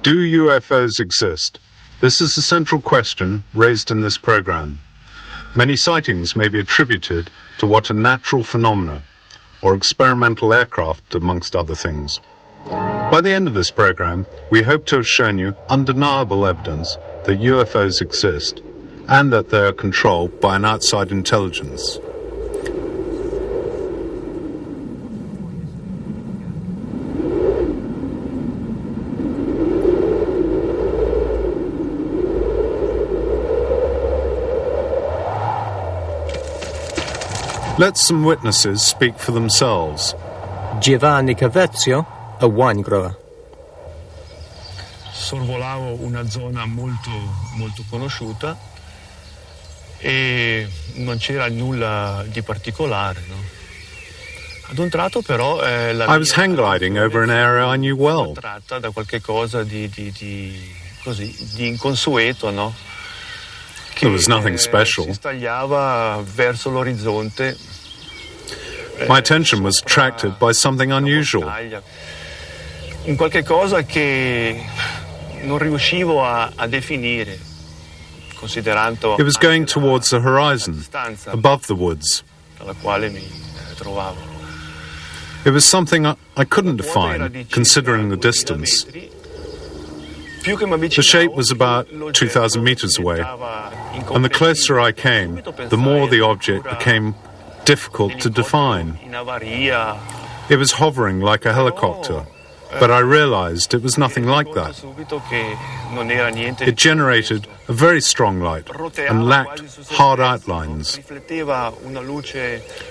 Do UFOs exist? This is the central question raised in this program. Many sightings may be attributed to what are natural phenomena, or experimental aircraft, amongst other things. By the end of this program, we hope to have shown you undeniable evidence that UFOs exist, and that they are controlled by an outside intelligence. Let some witnesses speak for themselves. Giovanni Cavezio, a wine grower. Sorvolavo una zona molto conosciuta e non c'era nulla di particolare, no? Ad un tratto però I was hang gliding over an area I knew well. tratta da qualche cosa di inconsueto, no? There was nothing special. Si stagliava verso l'orizzonte. My attention was attracted by something unusual. Un qualche cosa che non riuscivo a definire, considerando It was going towards the horizon, above the woods. dalla quale mi trovavo. It was something I couldn't define, considering the distance. The shape was about 2,000 meters away, and the closer I came, the more the object became difficult to define. It was hovering like a helicopter, but I realized it was nothing like that. It generated a very strong light and lacked hard outlines.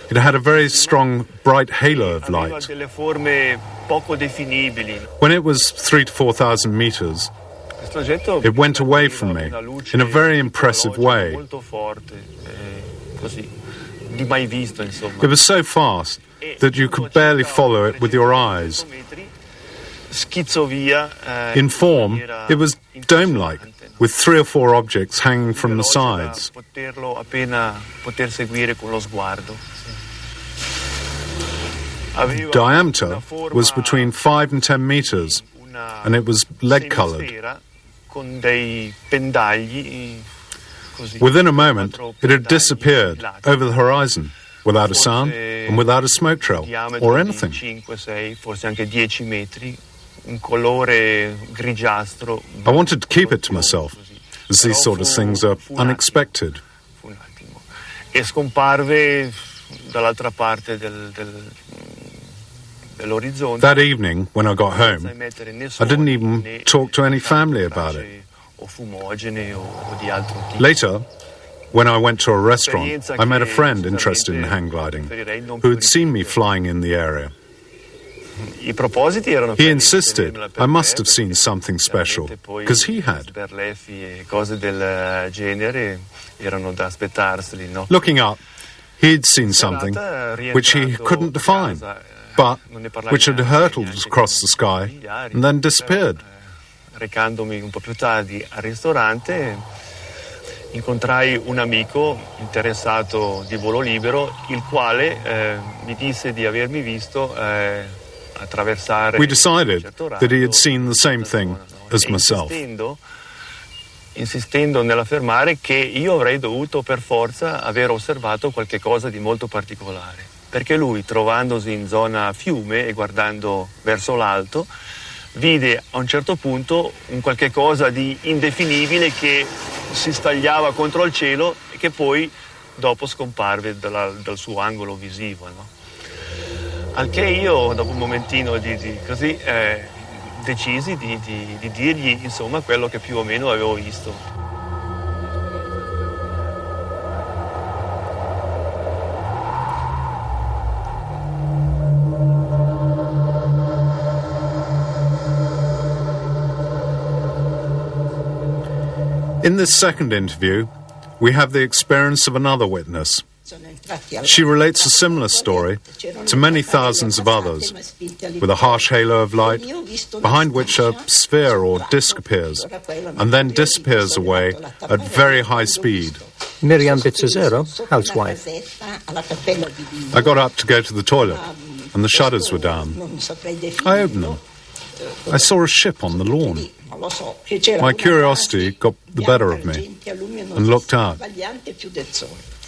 It had a very strong, bright halo of light. When it was 3,000 to 4,000 meters, it went away from me in a very impressive way. It was so fast that you could barely follow it with your eyes. In form, it was dome-like, with 3 or 4 objects hanging from the sides. Diameter was between 5 and 10 meters, and it was lead-colored. Within a moment, it had disappeared over the horizon, without a sound and without a smoke trail or anything. I wanted to keep it to myself, as these sort of things are unexpected. E scomparve dall'altra parte dell'orizzonte. That evening, when I got home, I didn't even talk to any family about it. Later, when I went to a restaurant, I met a friend interested in hang gliding, who had seen me flying in the area. He insisted I must have seen something special, because he had. Looking up, he'd seen something which he couldn't define, but which had hurtled across the sky and then disappeared. Recandomi un po' più tardi al ristorante, incontrai un amico interessato di volo libero, il quale mi disse di avermi visto attraversare. We decided that he had seen the same thing as myself. Insistendo nell'affermare che io avrei dovuto per forza aver osservato qualche cosa di molto particolare, perché lui, trovandosi in zona fiume e guardando verso l'alto, vide a un certo punto un qualche cosa di indefinibile che si stagliava contro il cielo e che poi dopo scomparve dal suo angolo visivo, no? Al che io, dopo un momentino decisi di dirgli insomma quello che più o meno avevo visto. In this second interview, we have the experience of another witness. She relates a similar story to many thousands of others, with a harsh halo of light, behind which a sphere or disk appears, and then disappears away at very high speed. Miriam Bizzazero, housewife. I got up to go to the toilet, and the shutters were down. I opened them. I saw a ship on the lawn. My curiosity got the better of me and looked out.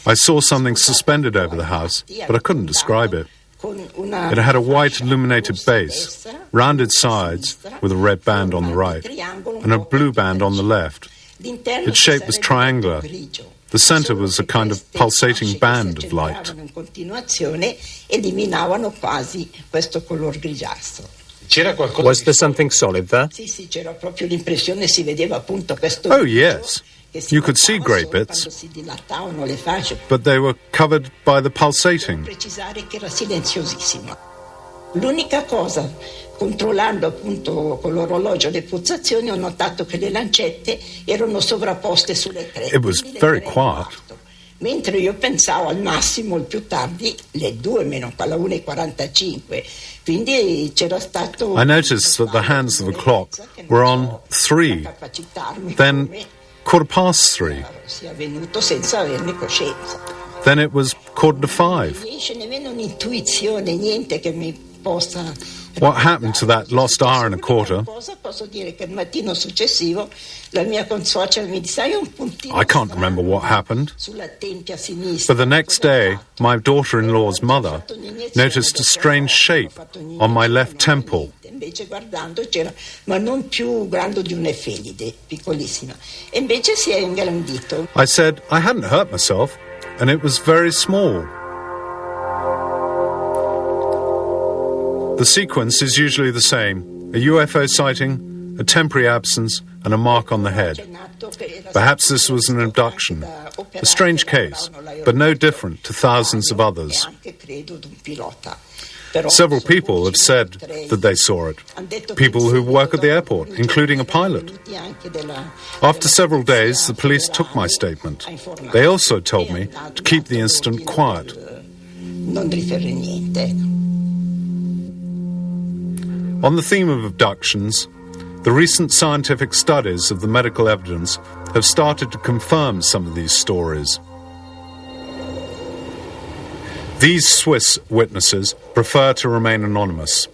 I saw something suspended over the house, but I couldn't describe it. It had a white illuminated base, rounded sides with a red band on the right, and a blue band on the left. Its shape was triangular. The center was a kind of pulsating band of light. Was there something solid there? Oh, yes. You could see grey bits, but they were covered by the pulsating. L'unica cosa, controllando appunto con l'orologio le pulsazioni, ho notato che le lancette erano sovrapposte sulle tre. It was very quiet. Mentre io pensavo al massimo, il più tardi, le 2 meno alla 1:45. Quindi c'era stato... I noticed that the hands of the clock were on 3, then 3:15. sia venuto senza averne coscienza. Then it was 4:45. Non riesce nemmeno un'intuizione, niente che mi possa... What happened to that lost hour and a quarter? Posso dire che il mattino successivo la mia consuocera mi disse: hai un puntino I can't remember what happened. sulla tempia sinistra. But the next day, my daughter-in-law's mother noticed a strange shape on my left temple. Invece guardando c'era, ma non più grande di un'efelide, piccolissima. E invece si è ingrandito. I said I hadn't hurt myself, and it was very small. The sequence is usually the same: a UFO sighting, a temporary absence, and a mark on the head. Perhaps this was an abduction, a strange case, but no different to thousands of others. Several people have said that they saw it, people who work at the airport, including a pilot. After several days, the police took my statement. They also told me to keep the incident quiet. On the theme of abductions, the recent scientific studies of the medical evidence have started to confirm some of these stories. These Swiss witnesses prefer to remain anonymous.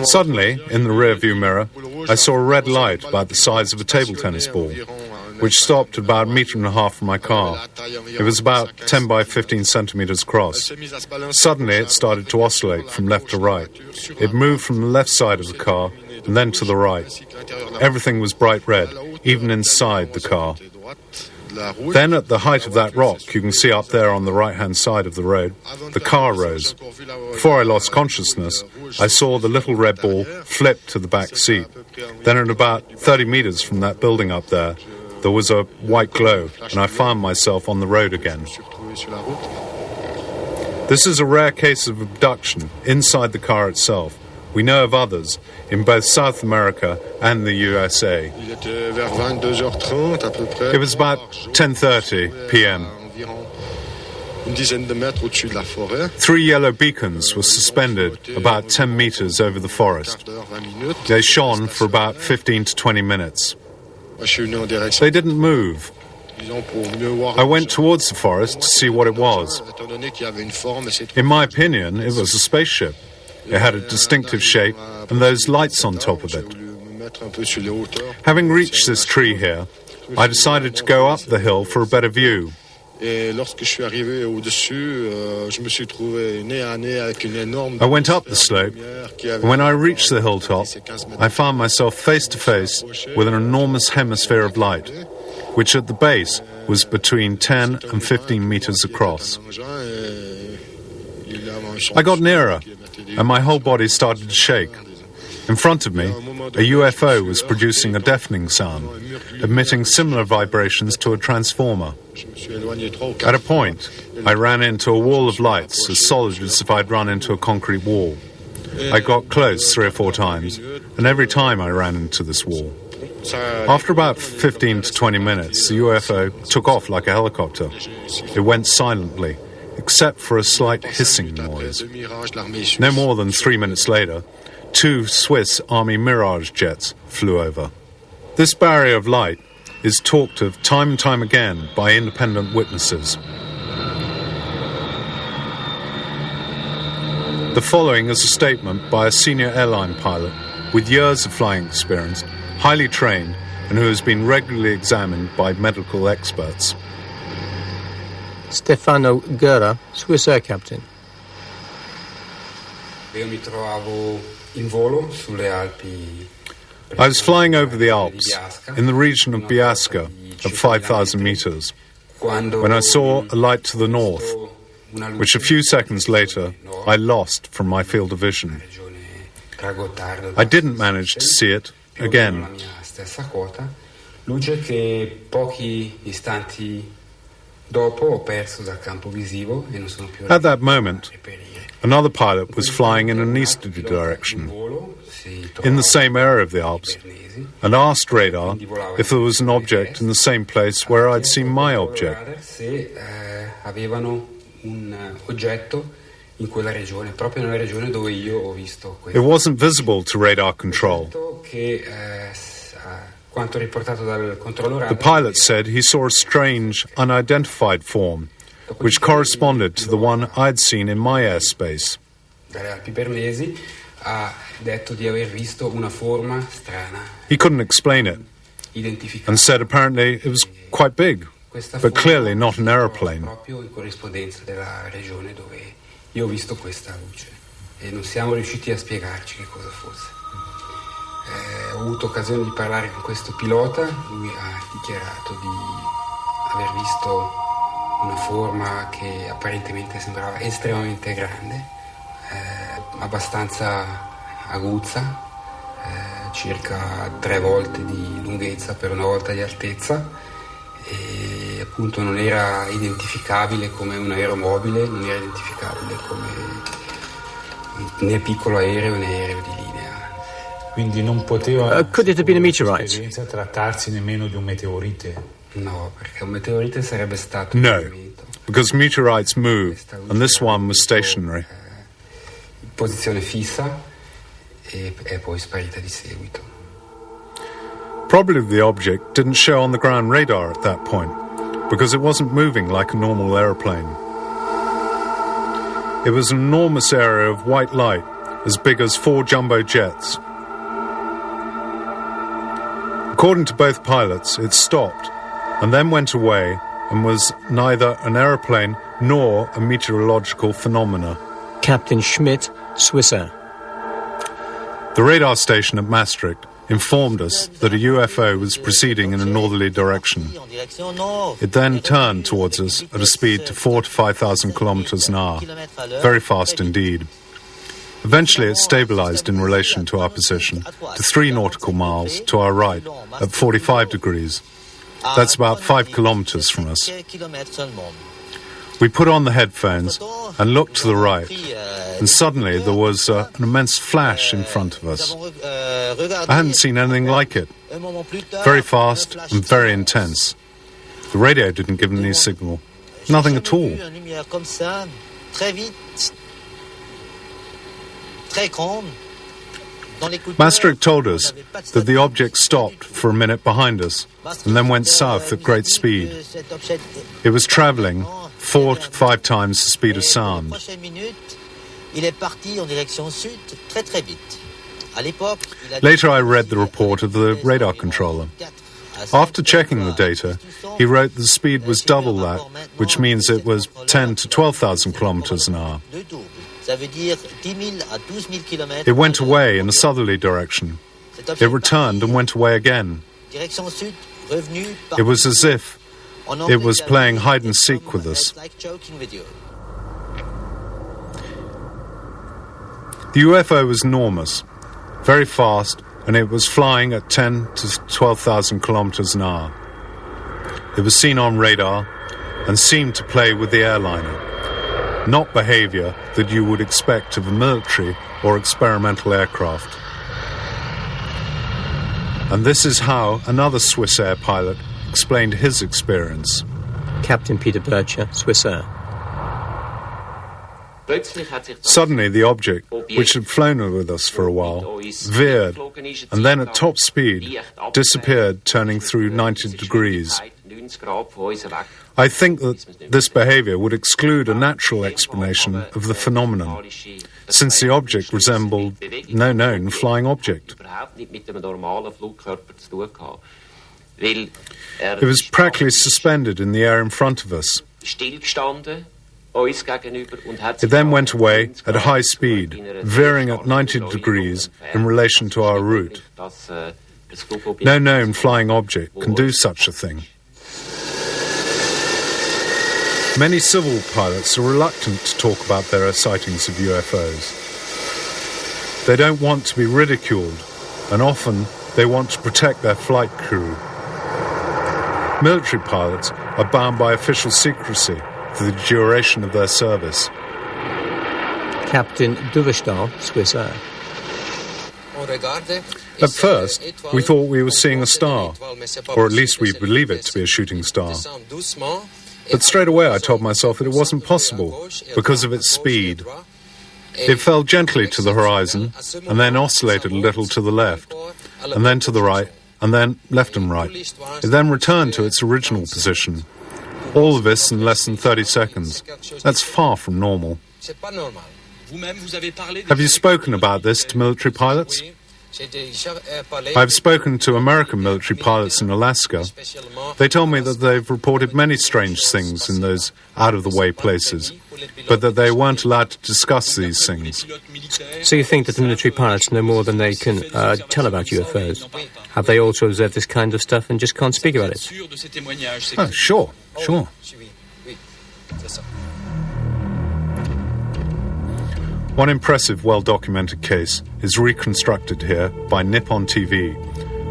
Suddenly, in the rear-view mirror, I saw a red light about the size of a table tennis ball, which stopped about 1.5 meters from my car. It was about 10 by 15 centimeters across. Suddenly, it started to oscillate from left to right. It moved from the left side of the car and then to the right. Everything was bright red, even inside the car. Then, at the height of that rock, you can see up there on the right-hand side of the road, the car rose. Before I lost consciousness, I saw the little red ball flip to the back seat. Then, at about 30 meters from that building up there, there was a white glow, and I found myself on the road again. This is a rare case of abduction inside the car itself. We know of others in both South America and the USA. It was about 10:30 p.m. 3 yellow beacons were suspended about 10 meters over the forest. They shone for about 15 to 20 minutes. They didn't move. I went towards the forest to see what it was. In my opinion, it was a spaceship. It had a distinctive shape and those lights on top of it. Having reached this tree here, I decided to go up the hill for a better view. I went up the slope, and when I reached the hilltop, I found myself face to face with an enormous hemisphere of light, which at the base was between 10 and 15 meters across. I got nearer, and my whole body started to shake. In front of me, a UFO was producing a deafening sound, emitting similar vibrations to a transformer. At a point, I ran into a wall of lights as solid as if I'd run into a concrete wall. I got close 3 or 4 times, and every time I ran into this wall. After about 15 to 20 minutes, the UFO took off like a helicopter. It went silently, except for a slight hissing noise. No more than 3 minutes later, 2 Swiss Army Mirage jets flew over. This barrier of light is talked of time and time again by independent witnesses. The following is a statement by a senior airline pilot with years of flying experience, highly trained, and who has been regularly examined by medical experts. Stefano Guerra, Swiss Air Captain. Io mi trovavo in volo sulle Alpi. I was flying over the Alps, in the region of Biasca, at 5,000 meters, when I saw a light to the north, which a few seconds later I lost from my field of vision. I didn't manage to see it again. Luce che pochi istanti dopo ho perso dal campo visivo e non sono più At that moment, another pilot was flying in an easterly direction, in the same area of the Alps, and asked radar if there was an object in the same place where I'd seen my object. Se avevano un oggetto in quella regione, proprio nella regione dove io ho visto questo. It wasn't visible to radar control. Che quanto riportato dal controllo radar. The pilot said he saw a strange, unidentified form, which corresponded to the one I'd seen in my airspace. Dalle Alpi Bernesi ha detto di aver visto una forma strana. He couldn't explain it, and said apparently it was quite big, but clearly not an aeroplane. Proprio in corrispondenza della regione dove io ho visto questa luce e non siamo riusciti a spiegarci che cosa fosse. Ho avuto occasione di parlare con questo pilota, lui ha dichiarato di aver visto una forma che apparentemente sembrava estremamente grande, abbastanza aguzza, circa 3 volte di lunghezza per 1 volta di altezza, e appunto non era identificabile come un aeromobile, non era identificabile come né piccolo aereo né aereo di linea. Quindi non poteva Could it have been a meteorite? trattarsi nemmeno di un meteorite. No, perché un meteorite sarebbe stato No, un movimento. because meteorites move, and this one was stationary. In posizione fissa e è poi sparita di seguito. Probably the object didn't show on the ground radar at that point, because it wasn't moving like a normal aeroplane. It was an enormous area of white light, as big as 4 jumbo jets. According to both pilots, it stopped, and then went away, and was neither an aeroplane nor a meteorological phenomena. Captain Schmidt, Swiss Air. The radar station at Maastricht informed us that a UFO was proceeding in a northerly direction. It then turned towards us at a speed to 4,000 to 5,000 kilometers an hour, very fast indeed. Eventually it stabilized in relation to our position to 3 nautical miles to our right at 45 degrees. That's about 5 kilometers from us. We put on the headphones and looked to the right, and suddenly there was an immense flash in front of us. I hadn't seen anything like it. Very fast and very intense. The radio didn't give any signal. Nothing at all. Maastricht told us that the object stopped for a minute behind us and then went south at great speed. It was travelling 4 to 5 times the speed of sound. Later I read the report of the radar controller. After checking the data, he wrote the speed was double that, which means it was 10 to 12,000 kilometers an hour. It went away in a southerly direction. It returned and went away again. It was as if it was playing hide and seek with us. The UFO was enormous, very fast, and it was flying at 10 to 12,000 kilometers an hour. It was seen on radar and seemed to play with the airliner. Not behavior that you would expect of a military or experimental aircraft. And this is how another Swiss Air pilot explained his experience. Captain Peter Bircher, Swiss Air. Suddenly the object, which had flown with us for a while, veered, and then at top speed disappeared, turning through 90 degrees. I think that this behavior would exclude a natural explanation of the phenomenon. since the object resembled no known flying object. It was practically suspended in the air in front of us. It then went away at high speed, veering at 90 degrees in relation to our route. No known flying object can do such a thing. Many civil pilots are reluctant to talk about their sightings of UFOs. They don't want to be ridiculed, and often they want to protect their flight crew. Military pilots are bound by official secrecy for the duration of their service. Captain Duverstal, Swiss Air. At first, we thought we were seeing a star, or at least we believe it to be a shooting star. But straight away I told myself that it wasn't possible because of its speed. It fell gently to the horizon and then oscillated a little to the left, and then to the right, and then left and right. It then returned to its original position. All of this in less than 30 seconds. That's far from normal. Have you spoken about this to military pilots? I've spoken to American military pilots in Alaska. They tell me that they've reported many strange things in those out-of-the-way places, but that they weren't allowed to discuss these things. So you think that the military pilots know more than they can tell about UFOs? Have they also observed this kind of stuff and just can't speak about it? Oh, sure. One impressive, well-documented case is reconstructed here by Nippon TV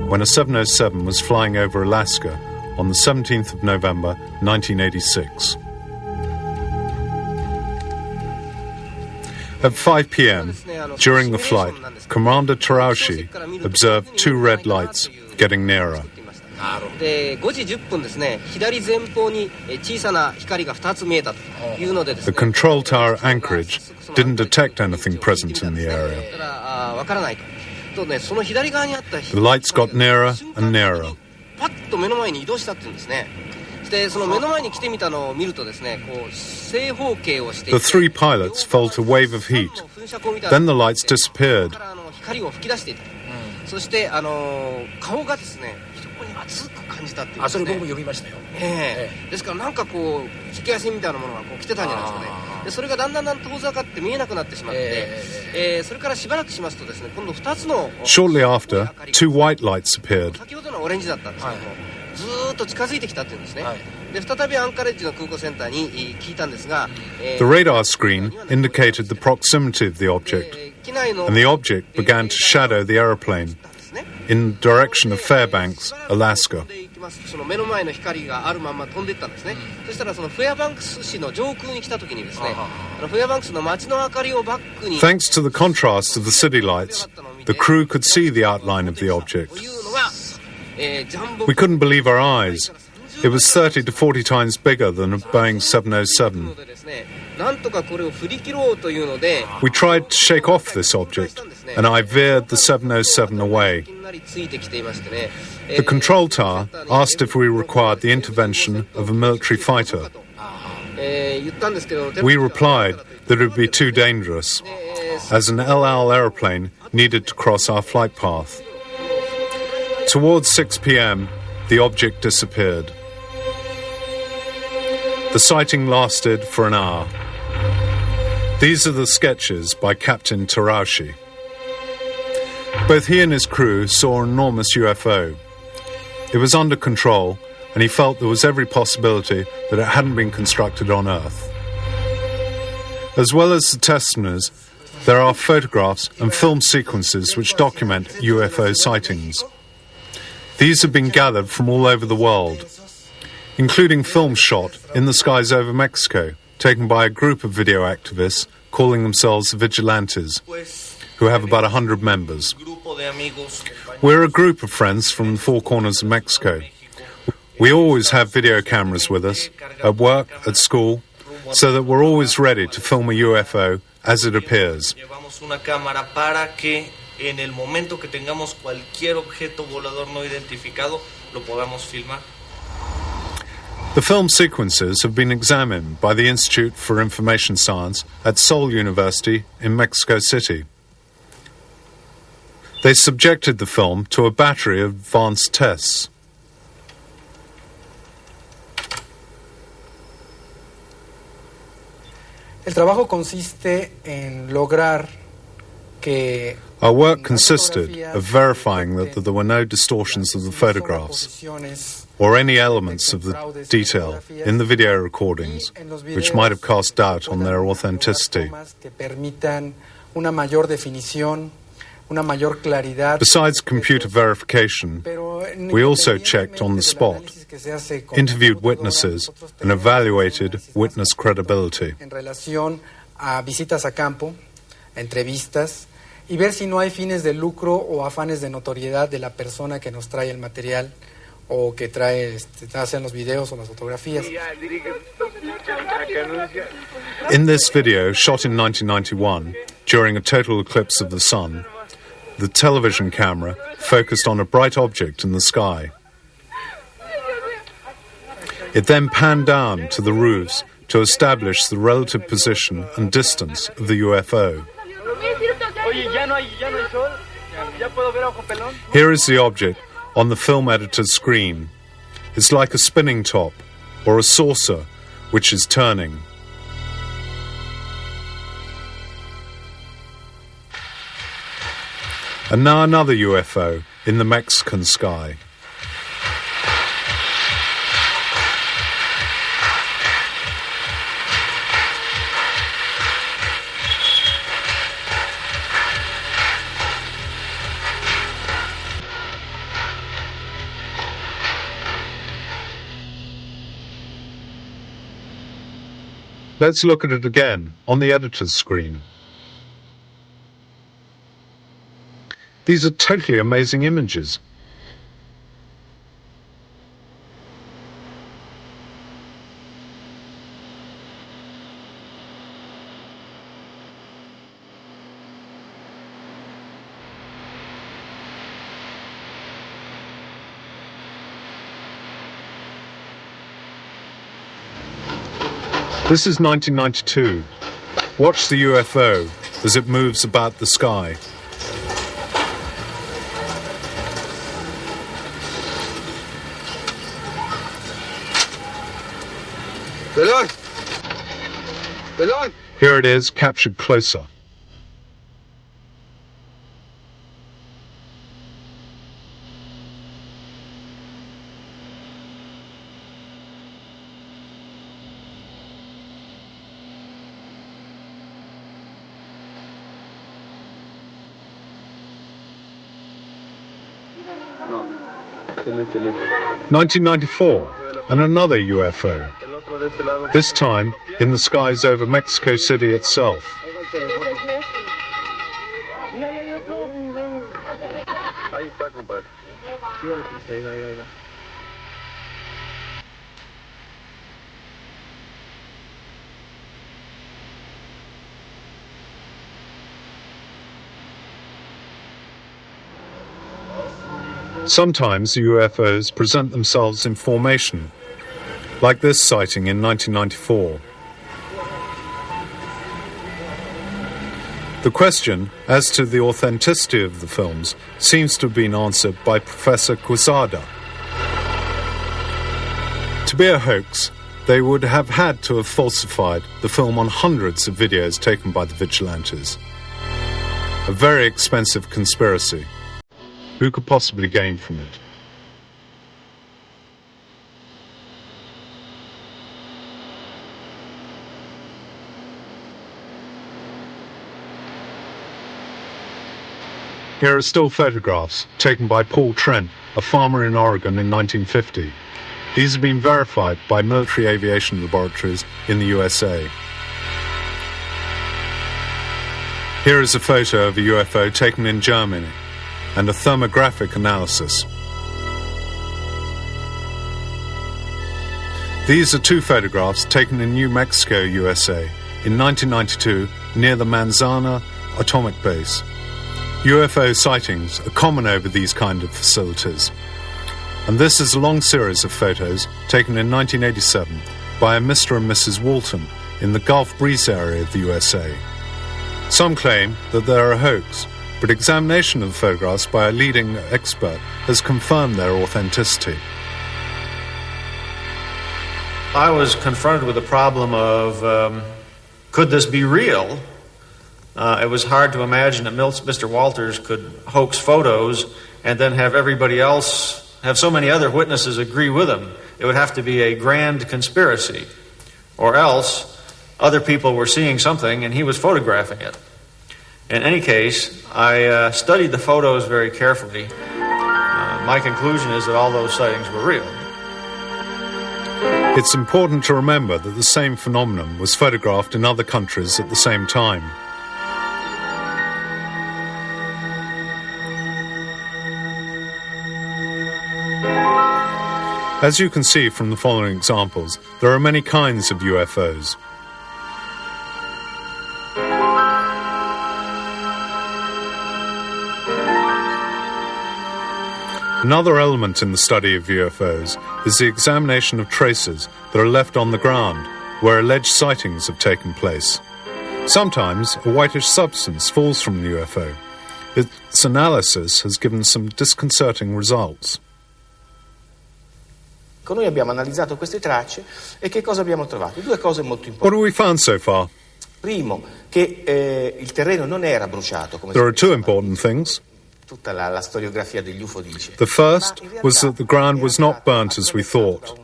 when a 707 was flying over Alaska on the 17th of November 1986. At 5 p.m., during the flight, Commander Terauchi observed two red lights getting nearer. The control tower anchorage didn't detect anything present in the area. The lights got nearer and nearer. The three pilots felt a wave of heat. Then the lights disappeared. Shortly after, two white lights appeared. The radar screen indicated the proximity of the object, and the object began to shadow the aeroplane in the direction of Fairbanks, Alaska. Thanks to the contrast of the city lights, the crew could see the outline of the object. We couldn't believe our eyes. It was 30 to 40 times bigger than a Boeing 707. We tried to shake off this object, and I veered the 707 away. The control tower asked if we required the intervention of a military fighter. We replied that it would be too dangerous, as an El Al aeroplane needed to cross our flight path. Towards 6 p.m., the object disappeared. The sighting lasted for an hour. These are the sketches by Captain Terauchi. Both he and his crew saw an enormous UFO. It was under control, and he felt there was every possibility that it hadn't been constructed on Earth. As well as the testimonies, there are photographs and film sequences which document UFO sightings. These have been gathered from all over the world, including films shot in the skies over Mexico, taken by a group of video activists calling themselves Vigilantes, who have about 100 members. We're a group of friends from the four corners of Mexico. We always have video cameras with us, at work, at school, so that we're always ready to film a UFO as it appears. En el momento que tengamos cualquier objeto volador no identificado, lo podamos filmar. The film sequences have been examined by the Institute for Information Science at Seoul University in Mexico City. They subjected the film to a battery of advanced tests. El trabajo consiste en lograr que Our work consisted of verifying that there were no distortions of the photographs or any elements of the detail in the video recordings which might have cast doubt on their authenticity. Besides computer verification, we also checked on the spot, interviewed witnesses, and evaluated witness credibility. En relación a visitas a campo, entrevistas, y ver si no hay fines de lucro o afanes de notoriedad de la persona que nos trae el material o que hacen los videos o las fotografías. In this video, shot in 1991, during a total eclipse of the sun, the television camera focused on a bright object in the sky. It then panned down to the roofs to establish the relative position and distance of the UFO. Here is the object on the film editor's screen. It's like a spinning top or a saucer which is turning. And now another UFO in the Mexican sky. Let's look at it again on the editor's screen. These are totally amazing images. This is 1992. Watch the UFO as it moves about the sky. Here it is, captured closer. No. 1994, and another UFO. This time in the skies over Mexico City itself. Sometimes UFOs present themselves in formation, like this sighting in 1994. The question as to the authenticity of the films seems to have been answered by Professor Quesada. To be a hoax, they would have had to have falsified the film on hundreds of videos taken by the vigilantes. A very expensive conspiracy. Who could possibly gain from it? Here are still photographs taken by Paul Trent, a farmer in Oregon in 1950. These have been verified by military aviation laboratories in the USA. Here is a photo of a UFO taken in Germany and a thermographic analysis. These are two photographs taken in New Mexico, USA in 1992 near the Manzana atomic base. UFO sightings are common over these kind of facilities. And this is a long series of photos taken in 1987 by a Mr. and Mrs. Walton in the Gulf Breeze area of the USA. Some claim that they are a hoax, but examination of the photographs by a leading expert has confirmed their authenticity. I was confronted with the problem of, could this be real? It was hard to imagine that Mr. Walters could hoax photos and then have everybody else, have so many other witnesses agree with him. It would have to be a grand conspiracy. Or else, other people were seeing something and he was photographing it. In any case, I studied the photos very carefully. My conclusion is that all those sightings were real. It's important to remember that the same phenomenon was photographed in other countries at the same time. As you can see from the following examples, there are many kinds of UFOs. Another element in the study of UFOs is the examination of traces that are left on the ground where alleged sightings have taken place. Sometimes a whitish substance falls from the UFO. Its analysis has given some disconcerting results. Noi abbiamo analizzato queste tracce e che cosa abbiamo trovato? Due cose molto importanti. What have we found so far? Primo, che il terreno non era bruciato come There are two important things. Tutta la storiografia degli UFO dice. The first was that the ground was not burnt as we thought.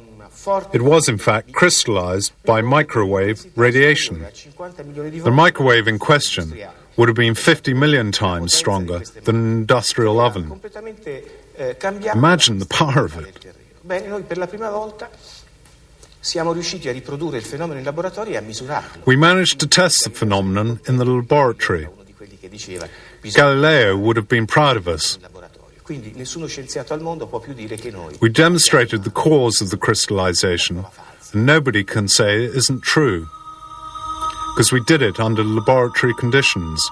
It was, in fact, crystallized by microwave radiation. The microwave in question would have been 50 million times stronger than an industrial oven. Imagine the power of it. Bene, noi per la prima volta siamo riusciti a riprodurre il fenomeno in laboratorio e a misurarlo. We managed to test the phenomenon in the laboratory. Galileo would have been proud of us. Quindi nessuno scienziato al mondo può più dire che noi. We demonstrated the cause of the crystallization, and nobody can say it isn't true, because we did it under laboratory conditions.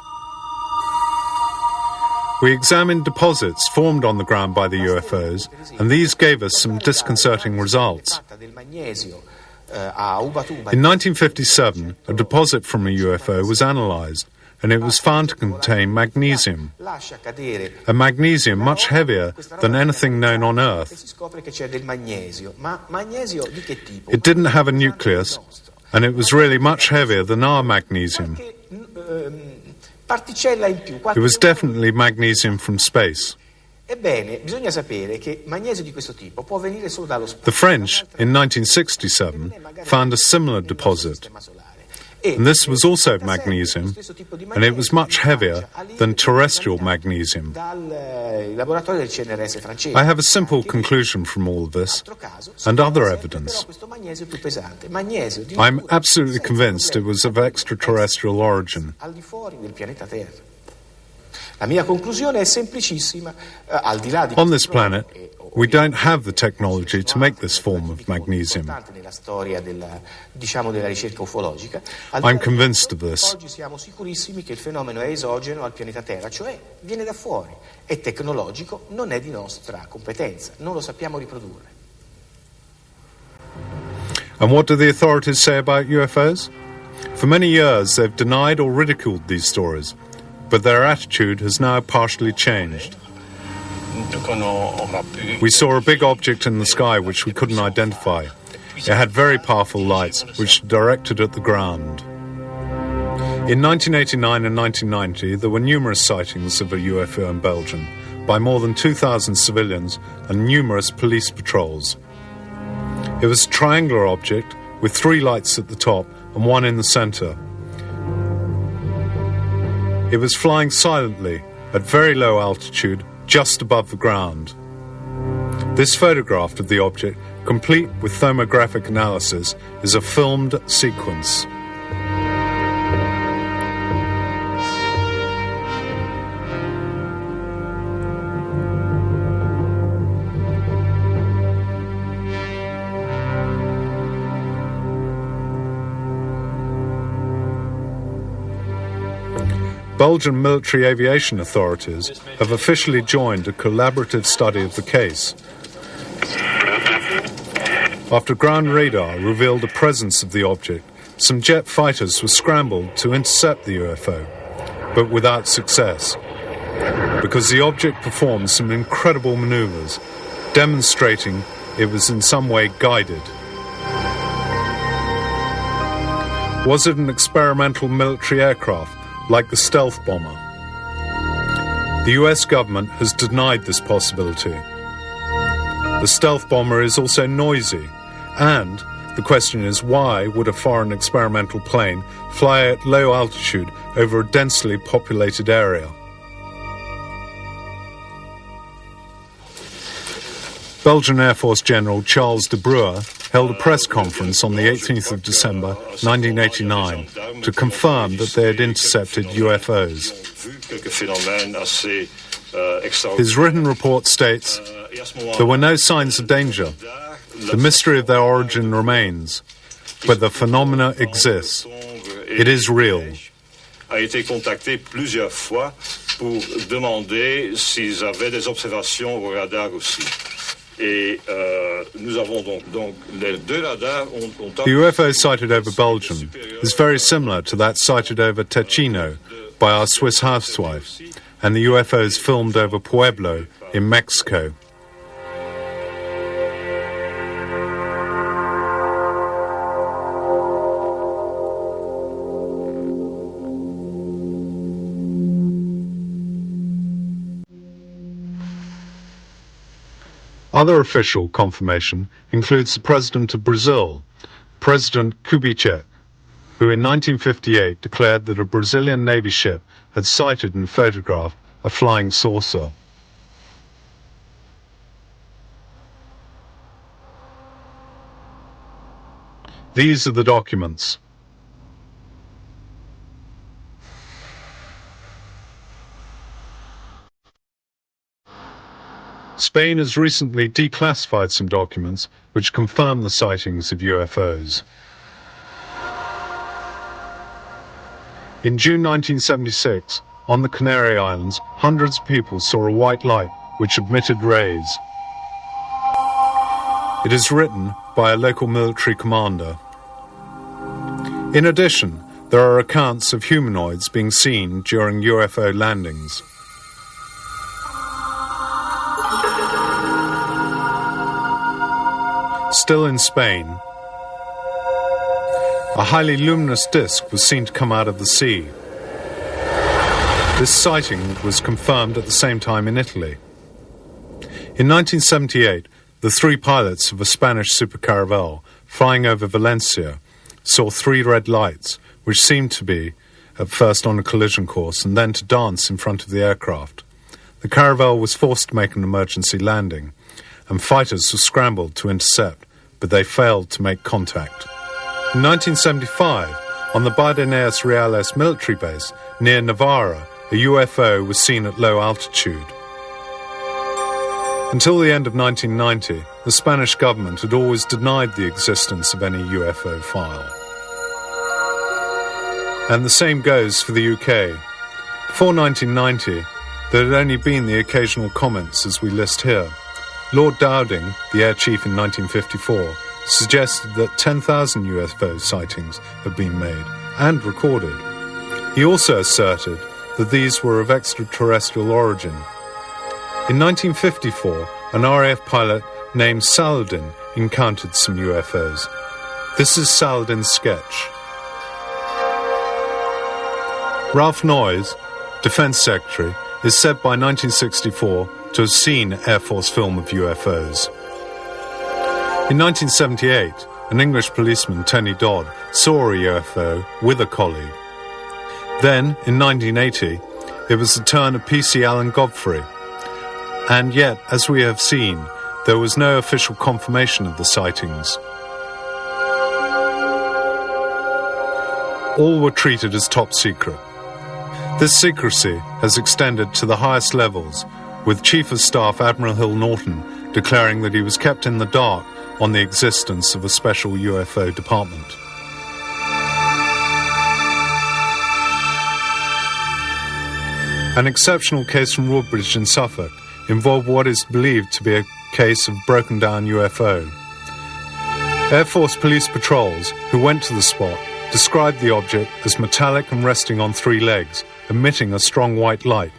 We examined deposits formed on the ground by the UFOs, and these gave us some disconcerting results. In 1957, a deposit from a UFO was analyzed, and it was found to contain magnesium, a magnesium much heavier than anything known on Earth. It didn't have a nucleus, and it was really much heavier than our magnesium. It was definitely magnesium from space. Ebbene, bisogna sapere che magnesio di questo tipo può venire solo dallo spazio. The French, in 1967, found a similar deposit. And this was also magnesium, and it was much heavier than terrestrial magnesium. I have a simple conclusion from all of this, and other evidence. I'm absolutely convinced it was of extraterrestrial origin. La mia conclusione è semplicissima. Al di là di On this planet, we don't have the technology to make this form of magnesium. nella storia della ricerca ufologica. I'm convinced of this. Oggi siamo sicurissimi che il fenomeno è esogeno al pianeta Terra, cioè viene da fuori, è tecnologico, non è di nostra competenza, non lo sappiamo riprodurre. And what do the authorities say about UFOs? For many years, they've denied or ridiculed these stories, but their attitude has now partially changed. We saw a big object in the sky which we couldn't identify. It had very powerful lights which directed at the ground. In 1989 and 1990, there were numerous sightings of a UFO in Belgium by more than 2,000 civilians and numerous police patrols. It was a triangular object with 3 lights at the top and 1 in the centre. It was flying silently at very low altitude just above the ground. This photograph of the object, complete with thermographic analysis, is a filmed sequence. Belgian military aviation authorities have officially joined a collaborative study of the case. After ground radar revealed the presence of the object, some jet fighters were scrambled to intercept the UFO, but without success, because the object performed some incredible maneuvers, demonstrating it was in some way guided. Was it an experimental military aircraft like the stealth bomber? The US government has denied this possibility. The stealth bomber is also noisy, and the question is, why would a foreign experimental plane fly at low altitude over a densely populated area? Belgian Air Force General Charles de Bruer held a press conference on the 18th of December 1989 to confirm that they had intercepted UFOs. His written report states, "There were no signs of danger. The mystery of their origin remains, but the phenomena exists. It is real." A été contacté plusieurs fois pour demander s'ils avaient des observations au radar aussi. Et nous avons donc les deux radars ont The UFO sighted over Belgium is very similar to that sighted over Ticino by our Swiss housewife, and the UFOs filmed over Pueblo in Mexico. Other official confirmation includes the President of Brazil, President Kubitschek, who in 1958 declared that a Brazilian Navy ship had sighted and photographed a flying saucer. These are the documents. Spain has recently declassified some documents which confirm the sightings of UFOs. In June 1976, on the Canary Islands, hundreds of people saw a white light which emitted rays. It is written by a local military commander. In addition, there are accounts of humanoids being seen during UFO landings. Still in Spain, a highly luminous disk was seen to come out of the sea. This sighting was confirmed at the same time in Italy. In 1978, the three pilots of a Spanish supercaravel flying over Valencia saw three red lights, which seemed to be at first on a collision course and then to dance in front of the aircraft. The caravel was forced to make an emergency landing, and fighters were scrambled to intercept, but they failed to make contact. In 1975, on the Bardeneas Reales military base near Navarra, a UFO was seen at low altitude. Until the end of 1990, the Spanish government had always denied the existence of any UFO file. And the same goes for the UK. Before 1990, there had only been the occasional comments as we list here. Lord Dowding, the Air Chief in 1954, suggested that 10,000 UFO sightings had been made and recorded. He also asserted that these were of extraterrestrial origin. In 1954, an RAF pilot named Saladin encountered some UFOs. This is Saladin's sketch. Ralph Noyes, Defense Secretary, is said by 1964 to have seen Air Force film of UFOs. In 1978, an English policeman, Tony Dodd, saw a UFO with a colleague. Then, in 1980, it was the turn of PC Alan Godfrey. And yet, as we have seen, there was no official confirmation of the sightings. All were treated as top secret. This secrecy has extended to the highest levels, with Chief of Staff Admiral Hill Norton declaring that he was kept in the dark on the existence of a special UFO department. An exceptional case from Woodbridge in Suffolk involved what is believed to be a case of broken down UFO. Air Force police patrols who went to the spot described the object as metallic and resting on 3 legs, emitting a strong white light.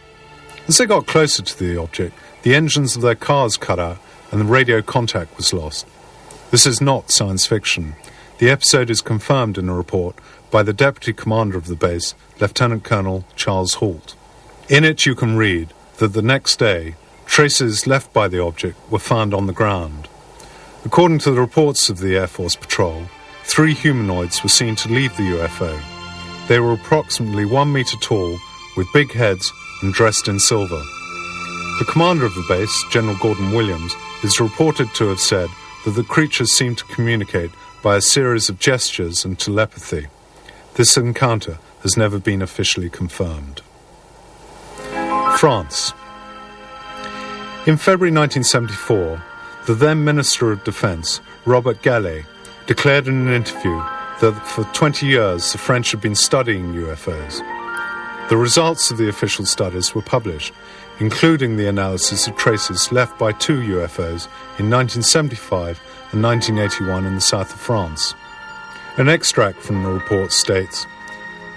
As they got closer to the object, the engines of their cars cut out and the radio contact was lost. This is not science fiction. The episode is confirmed in a report by the Deputy Commander of the base, Lieutenant Colonel Charles Hoult. In it you can read that the next day, traces left by the object were found on the ground. According to the reports of the Air Force Patrol, 3 humanoids were seen to leave the UFO. They were approximately 1 meter tall, with big heads and dressed in silver. The commander of the base, General Gordon Williams, is reported to have said that the creatures seemed to communicate by a series of gestures and telepathy. This encounter has never been officially confirmed. France. In February 1974, the then Minister of Defense, Robert Gallet, declared in an interview that for 20 years the French had been studying UFOs. The results of the official studies were published, including the analysis of traces left by 2 UFOs in 1975 and 1981 in the south of France. An extract from the report states,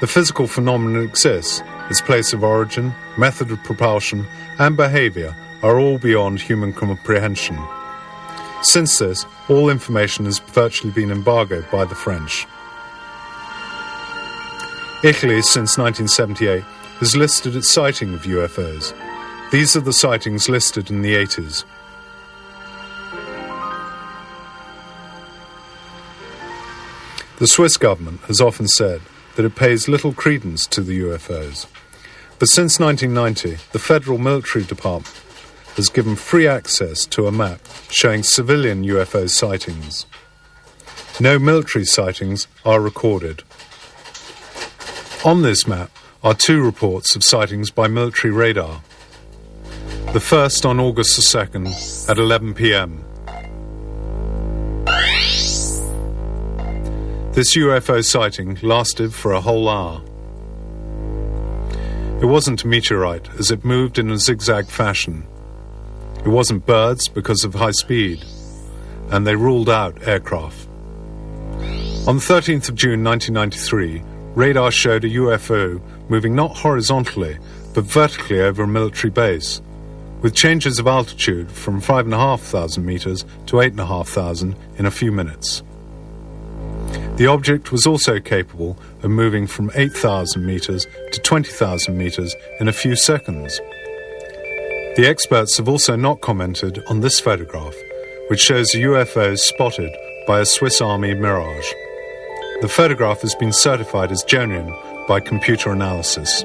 "The physical phenomenon exists. Its place of origin, method of propulsion, and behavior are all beyond human comprehension. Since this, all information has virtually been embargoed by the French." Italy, since 1978, has listed its sighting of UFOs. These are the sightings listed in the 80s. The Swiss government has often said that it pays little credence to the UFOs. But since 1990, the Federal Military Department has given free access to a map showing civilian UFO sightings. No military sightings are recorded. On this map are 2 reports of sightings by military radar. The first on August the 2nd at 11 p.m. This UFO sighting lasted for a whole hour. It wasn't a meteorite as it moved in a zigzag fashion. It wasn't birds because of high speed, and they ruled out aircraft. On the 13th of June 1993, radar showed a UFO moving not horizontally, but vertically over a military base, with changes of altitude from 5,500 meters to 8,500 in a few minutes. The object was also capable of moving from 8,000 meters to 20,000 meters in a few seconds. The experts have also not commented on this photograph, which shows a UFO spotted by a Swiss Army Mirage. The photograph has been certified as genuine by computer analysis.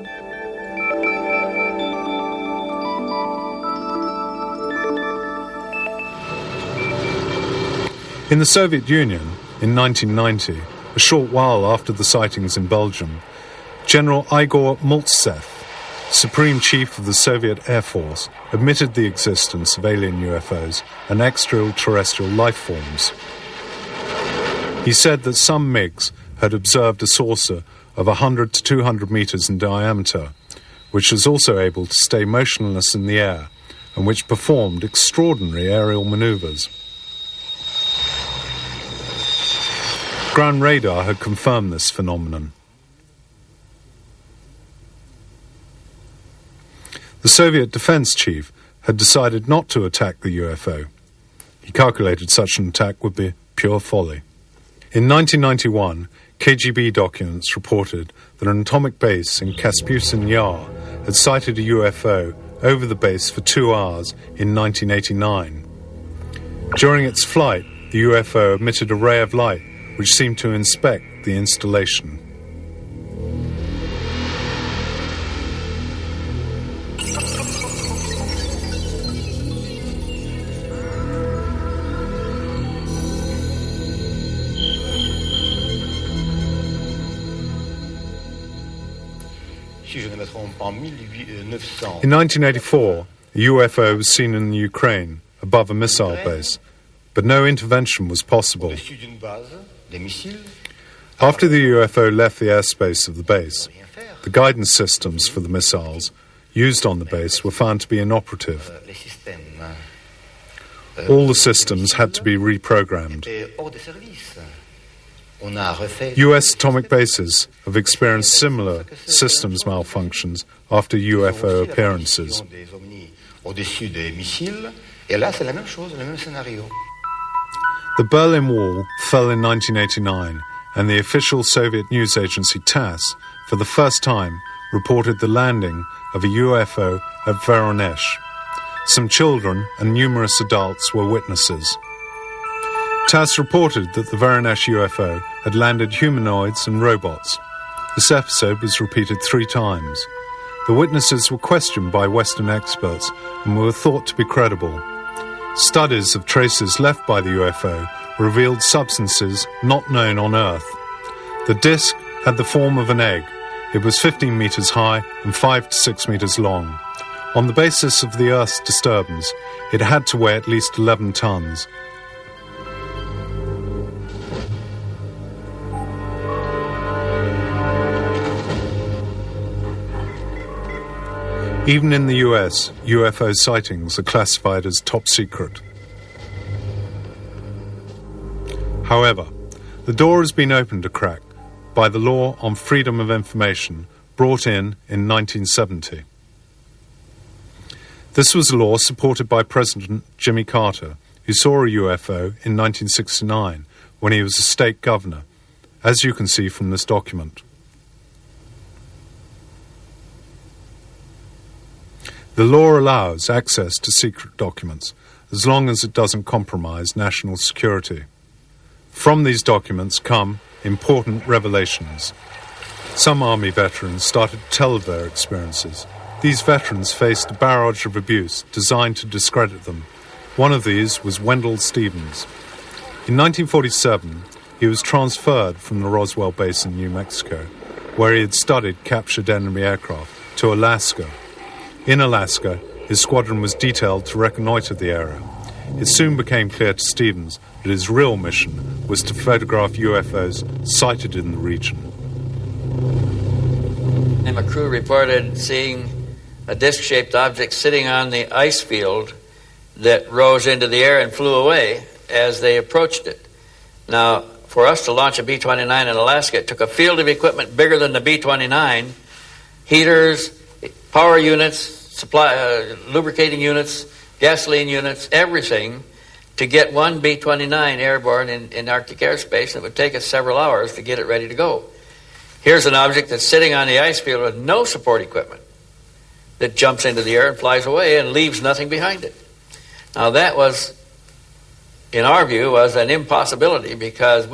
In the Soviet Union, in 1990, a short while after the sightings in Belgium, General Igor Maltsev, Supreme Chief of the Soviet Air Force, admitted the existence of alien UFOs and extraterrestrial life forms. He said that some MiGs had observed a saucer of 100 to 200 meters in diameter, which was also able to stay motionless in the air and which performed extraordinary aerial maneuvers. Ground radar had confirmed this phenomenon. The Soviet defense chief had decided not to attack the UFO. He calculated such an attack would be pure folly. In 1991, KGB documents reported that an atomic base in Kaspusin Yar had sighted a UFO over the base for 2 hours in 1989. During its flight, the UFO emitted a ray of light which seemed to inspect the installation. In 1984, a UFO was seen in the Ukraine above a missile base, but no intervention was possible. After the UFO left the airspace of the base, the guidance systems for the missiles used on the base were found to be inoperative. All the systems had to be reprogrammed. US atomic bases have experienced similar systems malfunctions after UFO appearances. The Berlin Wall fell in 1989, and the official Soviet news agency TASS, for the first time, reported the landing of a UFO at Voronezh. Some children and numerous adults were witnesses. TASS reported that the Voronezh UFO had landed humanoids and robots. This episode was repeated 3 times. The witnesses were questioned by Western experts and were thought to be credible. Studies of traces left by the UFO revealed substances not known on Earth. The disk had the form of an egg. It was 15 meters high and 5 to 6 meters long. On the basis of the Earth's disturbance, it had to weigh at least 11 tons. Even in the US, UFO sightings are classified as top secret. However, the door has been opened a crack by the law on freedom of information brought in 1970. This was a law supported by President Jimmy Carter, who saw a UFO in 1969 when he was a state governor, as you can see from this document. The law allows access to secret documents as long as it doesn't compromise national security. From these documents come important revelations. Some Army veterans started to tell of their experiences. These veterans faced a barrage of abuse designed to discredit them. One of these was Wendell Stevens. In 1947, he was transferred from the Roswell base in New Mexico, where he had studied captured enemy aircraft, to Alaska. In Alaska, his squadron was detailed to reconnoiter the area. It soon became clear to Stevens that his real mission was to photograph UFOs sighted in the region. And a crew reported seeing a disc-shaped object sitting on the ice field that rose into the air and flew away as they approached it. Now, for us to launch a B-29 in Alaska, it took a field of equipment bigger than the B-29, heaters, power units, lubricating units, gasoline units, everything, to get one B-29 airborne in Arctic airspace. It would take us several hours to get it ready to go. Here's an object that's sitting on the ice field with no support equipment that jumps into the air and flies away and leaves nothing behind it. Now that was, in our view, was an impossibility because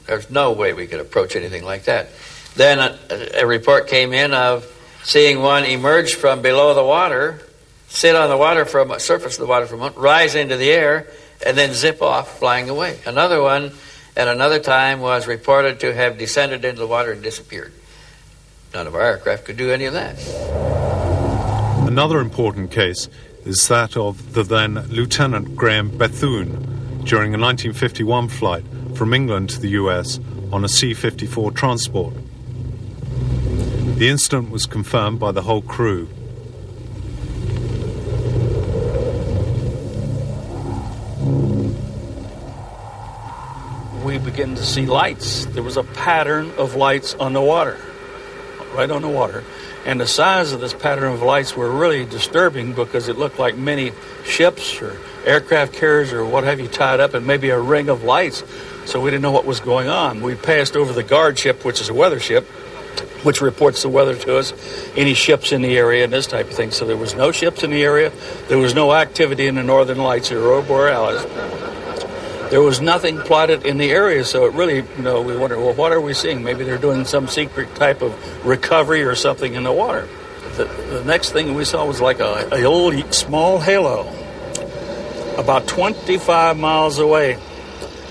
there's no way we could approach anything like that. Then a report came in of seeing one emerge from below the water, sit on the water surface of the water for a moment, rise into the air, and then zip off, flying away. Another one at another time was reported to have descended into the water and disappeared. None of our aircraft could do any of that. Another important case is that of the then Lieutenant Graham Bethune during a 1951 flight from England to the US on a C-54 transport. The incident was confirmed by the whole crew. We began to see lights. There was a pattern of lights on the water, right on the water. And the size of this pattern of lights were really disturbing because it looked like many ships or aircraft carriers or what have you tied up in maybe a ring of lights. So we didn't know what was going on. We passed over the guard ship, which is a weather ship, which reports the weather to us, any ships in the area and this type of thing. So there was no ships in the area. There was no activity in the northern lights or aurora borealis. There was nothing plotted in the area, so it really, we wondered, well, what are we seeing? Maybe they're doing some secret type of recovery or something in the water. The next thing we saw was like a old small halo about 25 miles away.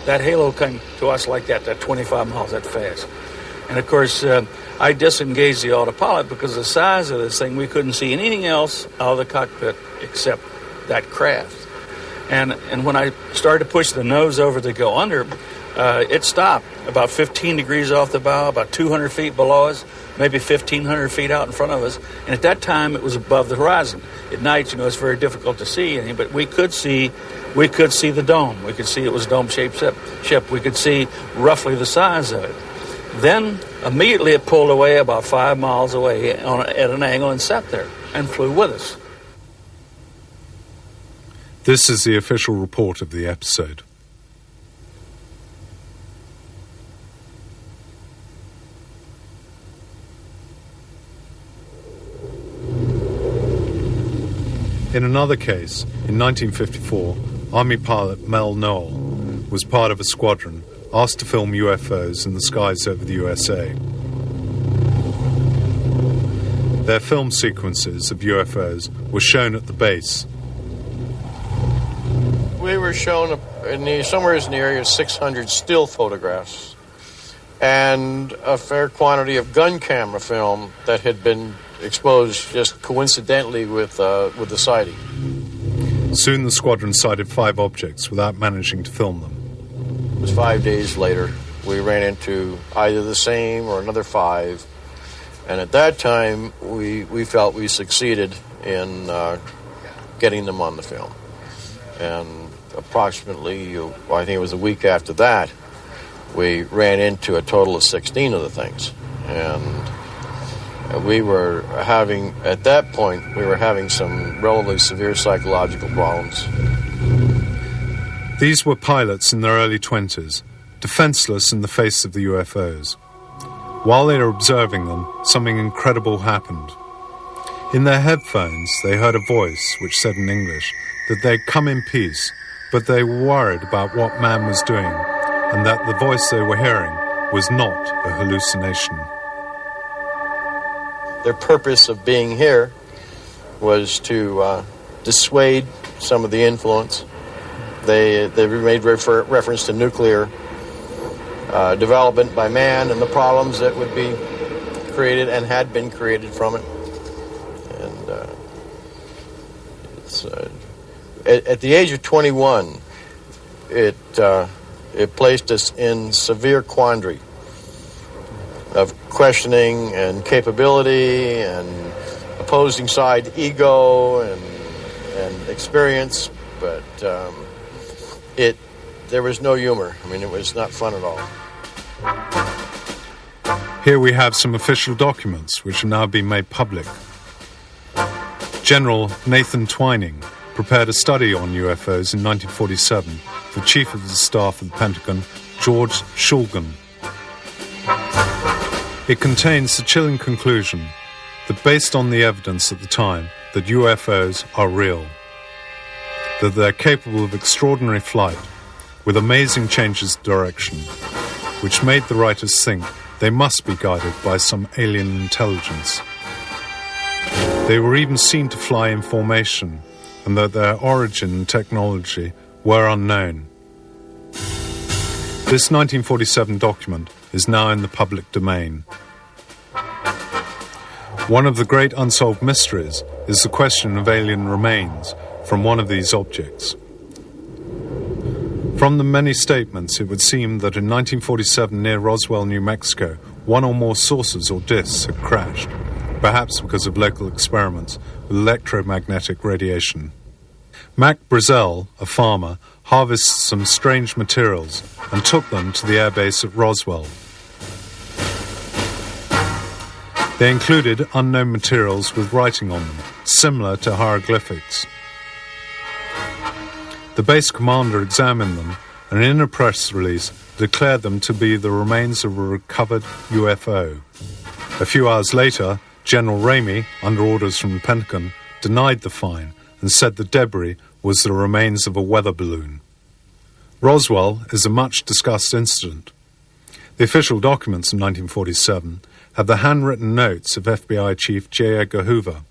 That halo came to us like that 25 miles, that fast. And, of course, I disengaged the autopilot because the size of this thing, we couldn't see anything else out of the cockpit except that craft. And when I started to push the nose over to go under, it stopped about 15 degrees off the bow, about 200 feet below us, maybe 1,500 feet out in front of us. And at that time, it was above the horizon. At night, it's very difficult to see anything, but we could see the dome. We could see it was a dome-shaped ship. We could see roughly the size of it. Then, immediately it pulled away about 5 miles away at an angle and sat there and flew with us. This is the official report of the episode. In another case, in 1954, Army pilot Mel Noel was part of a squadron asked to film UFOs in the skies over the USA. Their film sequences of UFOs were shown at the base. We were shown somewhere in the area of 600 still photographs and a fair quantity of gun camera film that had been exposed just coincidentally with the sighting. Soon the squadron sighted 5 objects without managing to film them. It was 5 days later. We ran into either the same or another 5. And at that time, we felt we succeeded in getting them on the film. And approximately, I think it was a week after that, we ran into a total of 16 of the things. And we were having, at that point, some relatively severe psychological problems. These were pilots in their early 20s, defenseless in the face of the UFOs. While they were observing them, something incredible happened. In their headphones, they heard a voice which said in English that they'd come in peace, but they were worried about what man was doing, and that the voice they were hearing was not a hallucination. Their purpose of being here was to dissuade some of the influence. They made reference to nuclear development by man and the problems that would be created and had been created from it. And at the age of 21, it placed us in severe quandary of questioning and capability and opposing side ego and experience, but there was no humor. I mean, it was not fun at all. Here we have some official documents which have now been made public. General Nathan Twining prepared a study on UFOs in 1947 for Chief of the Staff of the Pentagon, George Shulgin. It contains the chilling conclusion that based on the evidence at the time that UFOs are real, that they're capable of extraordinary flight with amazing changes of direction, which made the writers think they must be guided by some alien intelligence. They were even seen to fly in formation, and that their origin and technology were unknown. This 1947 document is now in the public domain. One of the great unsolved mysteries is the question of alien remains from one of these objects. From the many statements, it would seem that in 1947 near Roswell, New Mexico, one or more saucers or discs had crashed, perhaps because of local experiments with electromagnetic radiation. Mac Brazel, a farmer, harvested some strange materials and took them to the airbase at Roswell. They included unknown materials with writing on them, similar to hieroglyphics. The base commander examined them and in a press release declared them to be the remains of a recovered UFO. A few hours later, General Ramey, under orders from the Pentagon, denied the find and said the debris was the remains of a weather balloon. Roswell is a much-discussed incident. The official documents in 1947 have the handwritten notes of FBI Chief J. Edgar Hoover.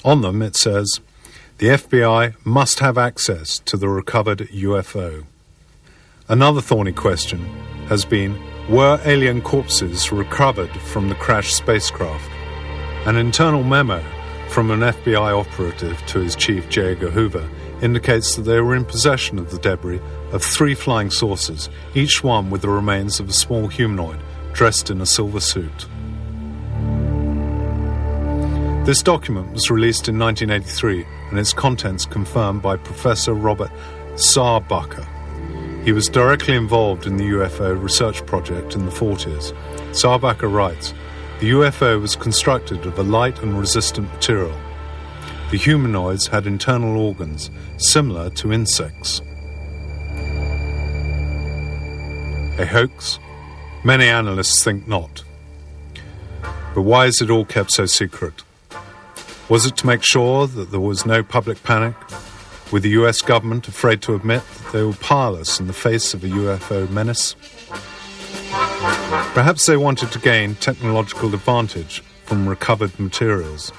On them it says, "The FBI must have access to the recovered UFO." Another thorny question has been, were alien corpses recovered from the crashed spacecraft? An internal memo from an FBI operative to his chief, J. Edgar Hoover, indicates that they were in possession of the debris of 3 flying saucers, each one with the remains of a small humanoid dressed in a silver suit. This document was released in 1983 and its contents confirmed by Professor Robert Saarbacher. He was directly involved in the UFO research project in the 40s. Saarbacher writes, "The UFO was constructed of a light and resistant material. The humanoids had internal organs similar to insects." A hoax? Many analysts think not. But why is it all kept so secret? Was it to make sure that there was no public panic, with the US government afraid to admit that they were powerless in the face of a UFO menace? Perhaps they wanted to gain technological advantage from recovered materials.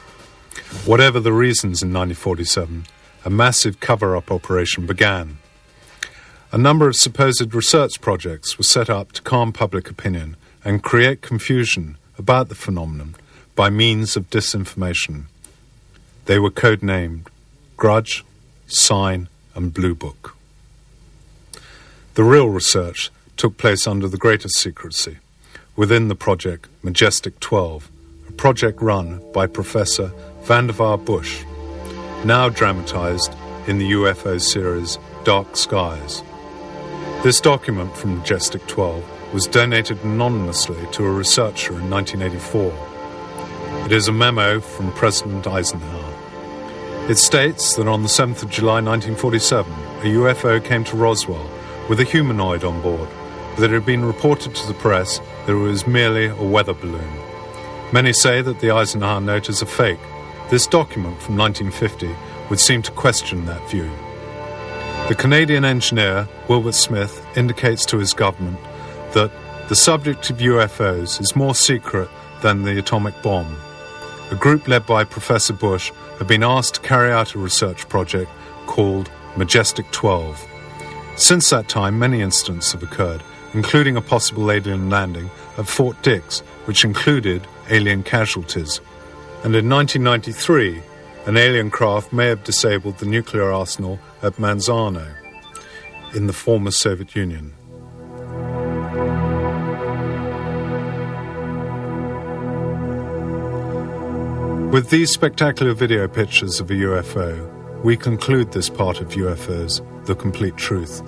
Whatever the reasons, in 1947, a massive cover-up operation began. A number of supposed research projects were set up to calm public opinion and create confusion about the phenomenon by means of disinformation. They were codenamed Grudge, Sign, and Blue Book. The real research took place under the greatest secrecy, within the project Majestic 12, a project run by Professor Vannevar Bush, now dramatized in the UFO series Dark Skies. This document from Majestic 12 was donated anonymously to a researcher in 1984. It is a memo from President Eisenhower. It states that on the 7th of July 1947, a UFO came to Roswell with a humanoid on board, but that it had been reported to the press that it was merely a weather balloon. Many say that the Eisenhower note is a fake. This document from 1950 would seem to question that view. The Canadian engineer, Wilbert Smith, indicates to his government that the subject of UFOs is more secret than the atomic bomb. A group led by Professor Bush had been asked to carry out a research project called Majestic 12. Since that time, many incidents have occurred, including a possible alien landing at Fort Dix, which included alien casualties. And in 1993, an alien craft may have disabled the nuclear arsenal at Manzano in the former Soviet Union. With these spectacular video pictures of a UFO, we conclude this part of UFOs, The Complete Truth.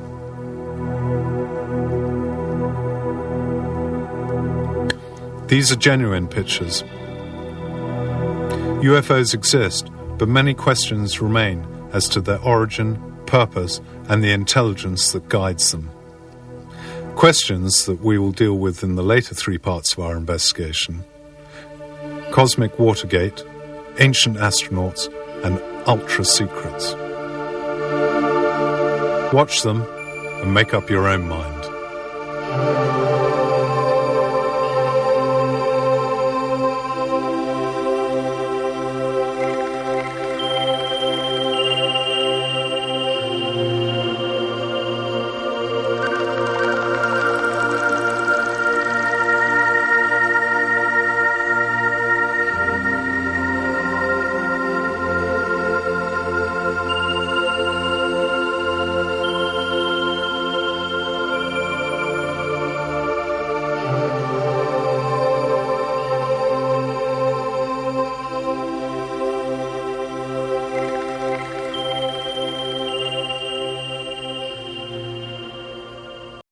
These are genuine pictures. UFOs exist, but many questions remain as to their origin, purpose, and the intelligence that guides them. Questions that we will deal with in the later 3 parts of our investigation: Cosmic Watergate, Ancient Astronauts, and Ultra Secrets. Watch them and make up your own mind.